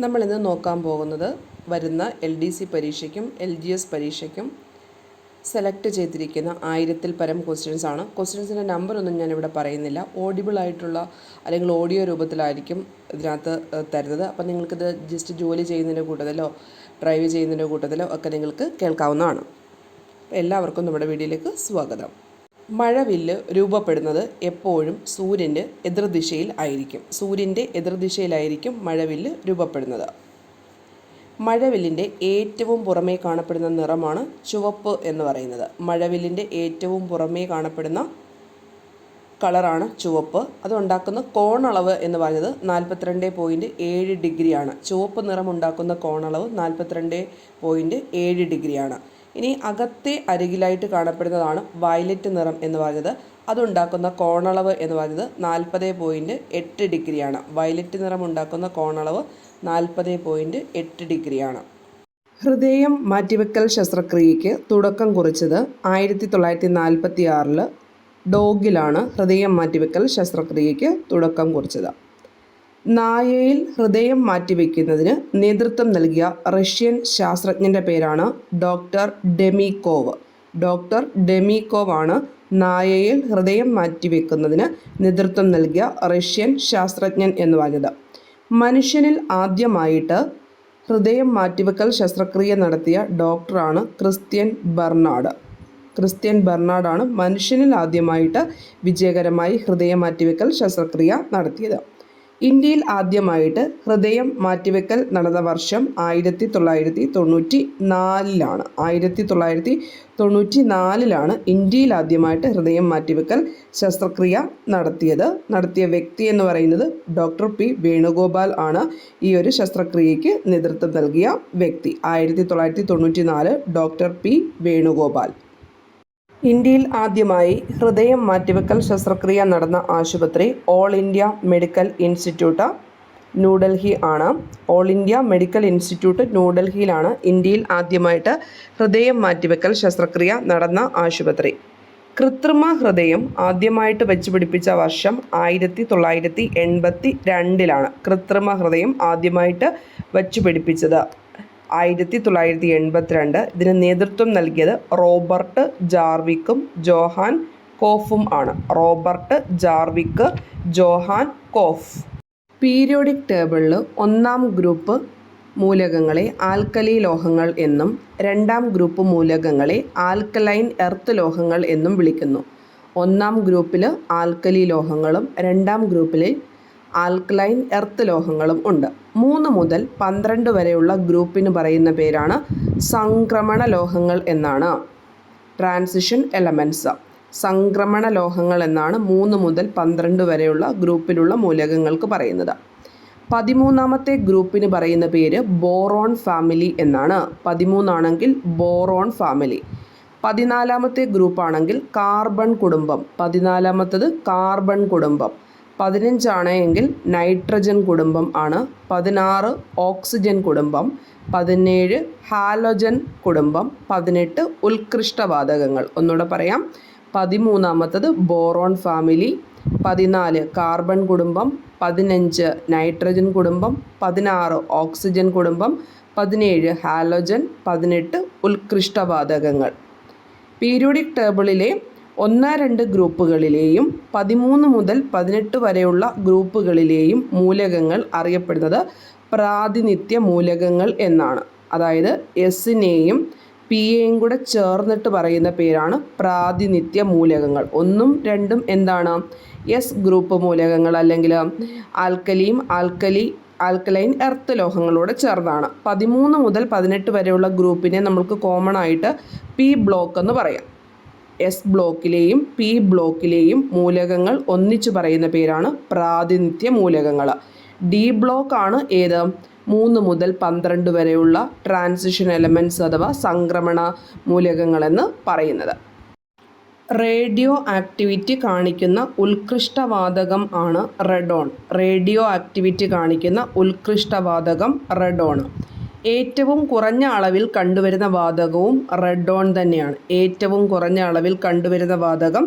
നമ്മളിന്ന് നോക്കാൻ പോകുന്നത് വരുന്ന LDC പരീക്ഷയ്ക്കും LGS പരീക്ഷയ്ക്കും സെലക്ട് ചെയ്തിരിക്കുന്ന 1000-ൽ പരം ക്വസ്റ്റ്യൻസ് ആണ്. ക്വസ്റ്റ്യൻസിൻ്റെ നമ്പറൊന്നും ഞാനിവിടെ പറയുന്നില്ല. ഓഡിബിൾ ആയിട്ടുള്ള അല്ലെങ്കിൽ ഓഡിയോ രൂപത്തിലായിരിക്കും ഇതിനകത്ത് തരുന്നത്. അപ്പം നിങ്ങൾക്കിത് ജസ്റ്റ് ജോലി ചെയ്യുന്നതിൻ്റെ കൂട്ടത്തിലോ ഡ്രൈവ് ചെയ്യുന്നതിൻ്റെ കൂട്ടത്തിലോ ഒക്കെ നിങ്ങൾക്ക് കേൾക്കാവുന്നതാണ്. എല്ലാവർക്കും നമ്മുടെ വീഡിയോയിലേക്ക് സ്വാഗതം. മഴവില്ല് രൂപപ്പെടുന്നത് എപ്പോഴും സൂര്യൻ്റെ എതിർദിശയിൽ ആയിരിക്കും. സൂര്യൻ്റെ എതിർദിശയിലായിരിക്കും മഴവില്ല് രൂപപ്പെടുന്നത്. മഴവില്ലിൻ്റെ ഏറ്റവും പുറമേ കാണപ്പെടുന്ന നിറമാണ് ചുവപ്പ് എന്ന് പറയുന്നത്. മഴവില്ലിൻ്റെ ഏറ്റവും പുറമേ കാണപ്പെടുന്ന കളറാണ് ചുവപ്പ്. അതുണ്ടാക്കുന്ന കോണളവ് എന്ന് പറയുന്നത് 42.7 ഡിഗ്രിയാണ്. ചുവപ്പ് നിറമുണ്ടാക്കുന്ന കോണളവ് 42.7 ഡിഗ്രിയാണ്. ഇനി അകത്തെ അരികിലായിട്ട് കാണപ്പെടുന്നതാണ് വയലറ്റ് നിറം എന്ന് പറയുന്നത്. അതുണ്ടാക്കുന്ന കോണളവ് എന്ന് പറയുന്നത് 40.8 ഡിഗ്രിയാണ്. വയലറ്റ് നിറം ഉണ്ടാക്കുന്ന കോണളവ് 40.8 ഡിഗ്രിയാണ്. ഹൃദയം മാറ്റിവെക്കൽ ശസ്ത്രക്രിയയ്ക്ക് തുടക്കം കുറിച്ചത് 1946 ഡോഗിലാണ് ഹൃദയം മാറ്റിവെക്കൽ ശസ്ത്രക്രിയയ്ക്ക് തുടക്കം കുറിച്ചത്. നായയിൽ ഹൃദയം മാറ്റിവെക്കുന്നതിന് നേതൃത്വം നൽകിയ റഷ്യൻ ശാസ്ത്രജ്ഞൻ്റെ പേരാണ് ഡോക്ടർ ഡെമിക്കോവ്. ഡോക്ടർ ഡെമിക്കോവ് ആണ് നായയിൽ ഹൃദയം മാറ്റിവെക്കുന്നതിന് നേതൃത്വം നൽകിയ റഷ്യൻ ശാസ്ത്രജ്ഞൻ എന്ന് പറഞ്ഞത്. മനുഷ്യനിൽ ആദ്യമായിട്ട് ഹൃദയം മാറ്റിവെക്കൽ ശസ്ത്രക്രിയ നടത്തിയ ഡോക്ടറാണ് ക്രിസ്ത്യൻ ബർണാഡ്. ക്രിസ്ത്യൻ ബർണാഡാണ് മനുഷ്യനിൽ ആദ്യമായിട്ട് വിജയകരമായി ഹൃദയം മാറ്റിവെക്കൽ ശസ്ത്രക്രിയ നടത്തിയത്. ഇന്ത്യയിൽ ആദ്യമായിട്ട് ഹൃദയം മാറ്റിവെക്കൽ നടന്ന വർഷം 1994 1994 ഇന്ത്യയിൽ ആദ്യമായിട്ട് ഹൃദയം മാറ്റിവെക്കൽ ശസ്ത്രക്രിയ നടത്തിയ വ്യക്തി എന്ന് പറയുന്നത് ഡോക്ടർ പി വേണുഗോപാൽ ആണ്. ഈ ഒരു ശസ്ത്രക്രിയയ്ക്ക് നേതൃത്വം നൽകിയ വ്യക്തി 1994 ഡോക്ടർ പി വേണുഗോപാൽ. ഇന്ത്യയിൽ ആദ്യമായി ഹൃദയം മാറ്റിവെക്കൽ ശസ്ത്രക്രിയ നടന്ന ആശുപത്രി all India medical institute New Delhi ആണ്. ഓൾ ഇന്ത്യ മെഡിക്കൽ ഇൻസ്റ്റിറ്റ്യൂട്ട് ന്യൂഡൽഹിയിലാണ് ഇന്ത്യയിൽ ആദ്യമായിട്ട് ഹൃദയം മാറ്റിവെക്കൽ ശസ്ത്രക്രിയ നടന്ന ആശുപത്രി. കൃത്രിമ ഹൃദയം ആദ്യമായിട്ട് വെച്ചുപിടിപ്പിച്ച വർഷം 1982 കൃത്രിമ ഹൃദയം ആദ്യമായിട്ട് വെച്ചുപിടിപ്പിച്ചത് 1982. ഇതിന് നേതൃത്വം നൽകിയത് റോബർട്ട് ജാർവിക്കും ജോഹാൻ കോഫും ആണ്. Robert Jarvik, Johan Kolff. Periodic ടേബിളിൽ 1-ാം ഗ്രൂപ്പ് മൂലകങ്ങളെ ആൽക്കലി ലോഹങ്ങൾ എന്നും 2-ാം ഗ്രൂപ്പ് മൂലകങ്ങളെ ആൽക്കലൈൻ എർത്ത് ലോഹങ്ങൾ എന്നും വിളിക്കുന്നു. 1-ാം ഗ്രൂപ്പിൽ ആൽക്കലി ലോഹങ്ങളും 2-ാം ഗ്രൂപ്പിൽ ആൽക്കലൈൻ എർത്ത് ലോഹങ്ങളും ഉണ്ട്. 3 മുതൽ 12 വരെയുള്ള ഗ്രൂപ്പിന് പറയുന്ന പേരാണ് സംക്രമണ ലോഹങ്ങൾ എന്നാണ്. ട്രാൻസിഷൻ എലമെൻറ്റ്സ് സംക്രമണ ലോഹങ്ങൾ എന്നാണ് 3 മുതൽ 12 വരെയുള്ള ഗ്രൂപ്പിലുള്ള മൂലകങ്ങൾക്ക് പറയുന്നത്. 13-ാമത്തെ ഗ്രൂപ്പിന് പറയുന്ന പേര് ബോറോൺ ഫാമിലി എന്നാണ്. 13 ആണെങ്കിൽ ബോറോൺ ഫാമിലി. 14-ാമത്തെ ഗ്രൂപ്പാണെങ്കിൽ കാർബൺ കുടുംബം. 14-ാമത്തത് കാർബൺ കുടുംബം. 15 ആണ് എങ്കിൽ നൈട്രജൻ കുടുംബം ആണ്. 16 ഓക്സിജൻ കുടുംബം. 17 ഹാലോജൻ കുടുംബം. 18 ഉത്കൃഷ്ടവാതകങ്ങൾ. ഒന്നുകൂടെ പറയാം. 13-ാമത്തത് ബോറോൺ ഫാമിലി, 14 കാർബൺ കുടുംബം, 15 നൈട്രജൻ കുടുംബം, 16 ഓക്സിജൻ കുടുംബം, 17 ഹാലോജൻ, 18 ഉത്കൃഷ്ടവാതകങ്ങൾ. പീരിയോഡിക് ടേബിളിലെ 1-2 ഗ്രൂപ്പുകളിലെയും 13 മുതൽ 18 വരെയുള്ള ഗ്രൂപ്പുകളിലെയും മൂലകങ്ങൾ അറിയപ്പെടുന്നത് പ്രാതിനിധ്യ മൂലകങ്ങൾ എന്നാണ്. അതായത് എസിനെയും പിയെയും കൂടെ ചേർന്നിട്ട് പറയുന്ന പേരാണ് പ്രാതിനിധ്യ മൂലകങ്ങൾ. 1ഉം 2ഉം എന്താണ്? എസ് ഗ്രൂപ്പ് മൂലകങ്ങൾ അല്ലെങ്കിൽ ആൽക്കലൈൻ എർത്ത് ലോഹങ്ങളോട് ചേർന്നാണ്. 13 മുതൽ 18 വരെയുള്ള ഗ്രൂപ്പിനെ നമുക്ക് കോമൺ ആയിട്ട് പി ബ്ലോക്ക് എന്ന് പറയാം. എസ് ബ്ലോക്കിലെയും പി ബ്ലോക്കിലെയും മൂലകങ്ങൾ ഒന്നിച്ചു പറയുന്ന പേരാണ് പ്രാതിനിധ്യ മൂലകങ്ങൾ. ഡി ബ്ലോക്ക് ആണ് ഏത്? 3 മുതൽ 12 വരെയുള്ള ട്രാൻസിഷൻ എലമെൻറ്റ്സ് അഥവാ സംക്രമണ മൂലകങ്ങളെന്ന് പറയുന്നത്. റേഡിയോ ആക്ടിവിറ്റി കാണിക്കുന്ന ഉത്കൃഷ്ടവാതകം ആണ് റെഡോൺ. റേഡിയോ ആക്ടിവിറ്റി കാണിക്കുന്ന ഉത്കൃഷ്ടവാതകം റെഡോൺ. ഏറ്റവും കുറഞ്ഞ അളവിൽ കണ്ടുവരുന്ന വാതകവും റെഡോൺ തന്നെയാണ്. ഏറ്റവും കുറഞ്ഞ അളവിൽ കണ്ടുവരുന്ന വാതകം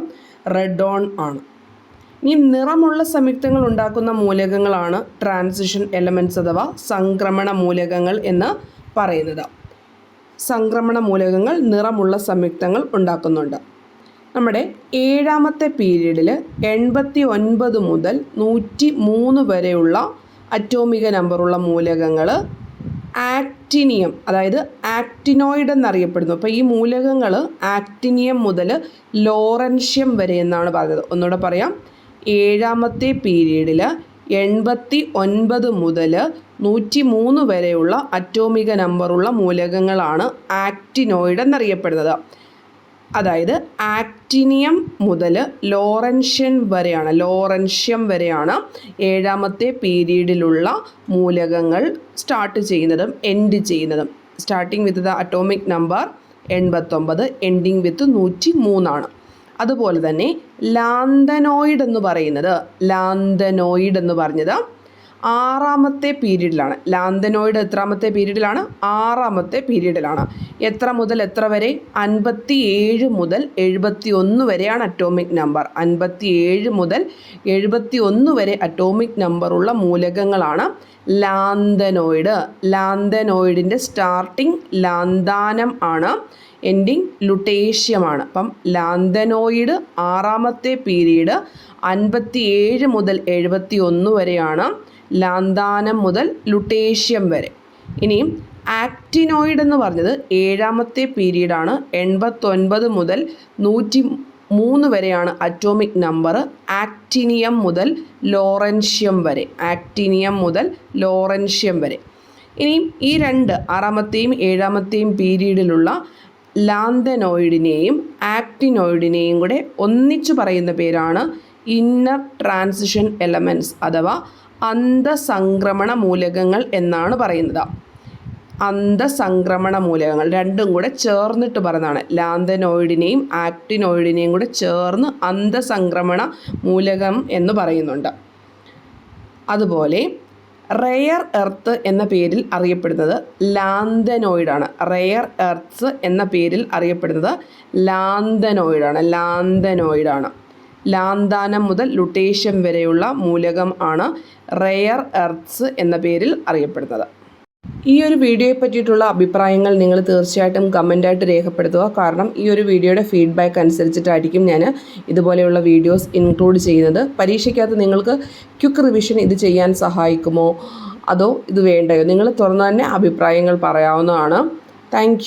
റെഡോൺ ആണ്. ഈ നിറമുള്ള സംയുക്തങ്ങൾ ഉണ്ടാക്കുന്ന മൂലകങ്ങളാണ് ട്രാൻസിഷൻ എലമെൻറ്റ്സ് അഥവാ സംക്രമണ മൂലകങ്ങൾ എന്ന് പറയുന്നത്. സംക്രമണ മൂലകങ്ങൾ നിറമുള്ള സംയുക്തങ്ങൾ ഉണ്ടാക്കുന്നുണ്ട്. നമ്മുടെ 7ാമത്തെ പീരീഡിൽ 89 മുതൽ 103 വരെയുള്ള അറ്റോമിക നമ്പറുള്ള മൂലകങ്ങൾ ആക്ടിനിയം, അതായത് ആക്ടിനോയിഡ് എന്നറിയപ്പെടുന്നു. അപ്പോൾ ഈ മൂലകങ്ങൾ ആക്ടിനിയം മുതൽ ലോറൻഷ്യം വരെ എന്നാണ് പറഞ്ഞത്. ഒന്നുകൂടെ പറയാം. 7ാമത്തെ പീരീഡിൽ 89 മുതൽ 103 വരെയുള്ള അറ്റോമിക നമ്പറുള്ള മൂലകങ്ങളാണ് ആക്ടിനോയിഡ് എന്നറിയപ്പെടുന്നത്. അതായത് ആക്ടിനിയം മുതൽ ലോറൻഷ്യം വരെയാണ് 7ാമത്തെ പീരീഡിലുള്ള മൂലകങ്ങൾ സ്റ്റാർട്ട് ചെയ്യുന്നതും എൻഡ് ചെയ്യുന്നതും. Starting with the atomic number 89, ending വിത്ത് 103 അതുപോലെ തന്നെ ലാന്തനോയിഡ് എന്ന് പറഞ്ഞത് 6ാമത്തെ പീരീഡിലാണ്. ലാന്തനോയിഡ് എത്രാമത്തെ പീരീഡിലാണ്? 6ാമത്തെ പീരീഡിലാണ്. എത്ര മുതൽ എത്ര വരെ? 57 മുതൽ 71 വരെയാണ് അറ്റോമിക് നമ്പർ. 57 മുതൽ 71 വരെ അറ്റോമിക് നമ്പറുള്ള മൂലകങ്ങളാണ് ലാന്തനോയിഡ്. ലാന്തനോയിഡിൻ്റെ സ്റ്റാർട്ടിങ് ലാന്താനം ആണ്, എൻഡിങ് ലുട്ടേഷ്യമാണ്. അപ്പം ലാന്തനോയിഡ് 6ാമത്തെ പീരീഡ് 57 മുതൽ 71 വരെയാണ്, ലാന്താനം മുതൽ ലുട്ടേഷ്യം വരെ. ഇനിയും ആക്ടിനോയിഡ് എന്ന് പറഞ്ഞത് 7ാമത്തെ പീരീഡാണ്. 89 മുതൽ 103 വരെയാണ് അറ്റോമിക് നമ്പർ. ആക്ടിനിയം മുതൽ ലോറൻഷ്യം വരെ. ഇനിയും ഈ 6ാമത്തെയും 7ാമത്തെയും പീരീഡിലുള്ള ലാന്തനോയിഡിനെയും ആക്ടിനോയിഡിനെയും കൂടെ ഒന്നിച്ചു പറയുന്ന പേരാണ് ഇന്നർ ട്രാൻസിഷൻ എലമെൻറ്റ്സ് അഥവാ അന്തസംക്രമണ മൂലകങ്ങൾ എന്നാണ് പറയുന്നത്. അന്തസംക്രമണ മൂലകങ്ങൾ രണ്ടും കൂടെ ചേർന്നിട്ട് പറയുന്നതാണ്. ലാന്തനോയിഡിനെയും ആക്ടിനോയിഡിനെയും കൂടെ ചേർന്ന് അന്തസംക്രമണ മൂലകം എന്ന് പറയുന്നുണ്ട്. അതുപോലെ റെയർ എർത്ത് എന്ന പേരിൽ അറിയപ്പെടുന്നത് ലാന്തനോയിഡാണ്. റെയർ എർത്ത്സ് എന്ന പേരിൽ അറിയപ്പെടുന്നത് ലാന്തനോയിഡാണ്. ലാന്താനം മുതൽ ലുട്ടേഷ്യം വരെയുള്ള മൂലകം ആണ് റെയർ എർത്ത്സ് എന്ന പേരിൽ അറിയപ്പെടുന്നത്. ഈ ഒരു വീഡിയോയെ പറ്റിയിട്ടുള്ള അഭിപ്രായങ്ങൾ നിങ്ങൾ തീർച്ചയായിട്ടും കമൻ്റായിട്ട് രേഖപ്പെടുത്തുക. കാരണം ഈ ഒരു വീഡിയോയുടെ ഫീഡ്ബാക്ക് അനുസരിച്ചിട്ടായിരിക്കും ഞാൻ ഇതുപോലെയുള്ള വീഡിയോസ് ഇൻക്ലൂഡ് ചെയ്യുന്നത്. പരീക്ഷയ്ക്കകത്ത് നിങ്ങൾക്ക് ക്വിക്ക് റിവിഷൻ ഇത് ചെയ്യാൻ സഹായിക്കുമോ അതോ ഇത് വേണ്ടയോ? നിങ്ങൾ തുറന്നു തന്നെ അഭിപ്രായങ്ങൾ പറയാവുന്നതാണ്. താങ്ക്